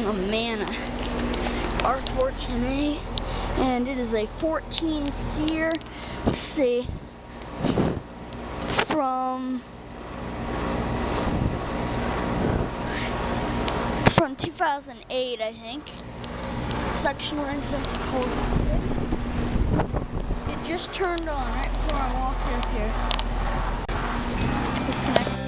an Amana R410A, and it is a 14 SEER. Let's see, it's from 2008, I think. Section lines, that's called. It just turned on right before I walked up here. It's connected.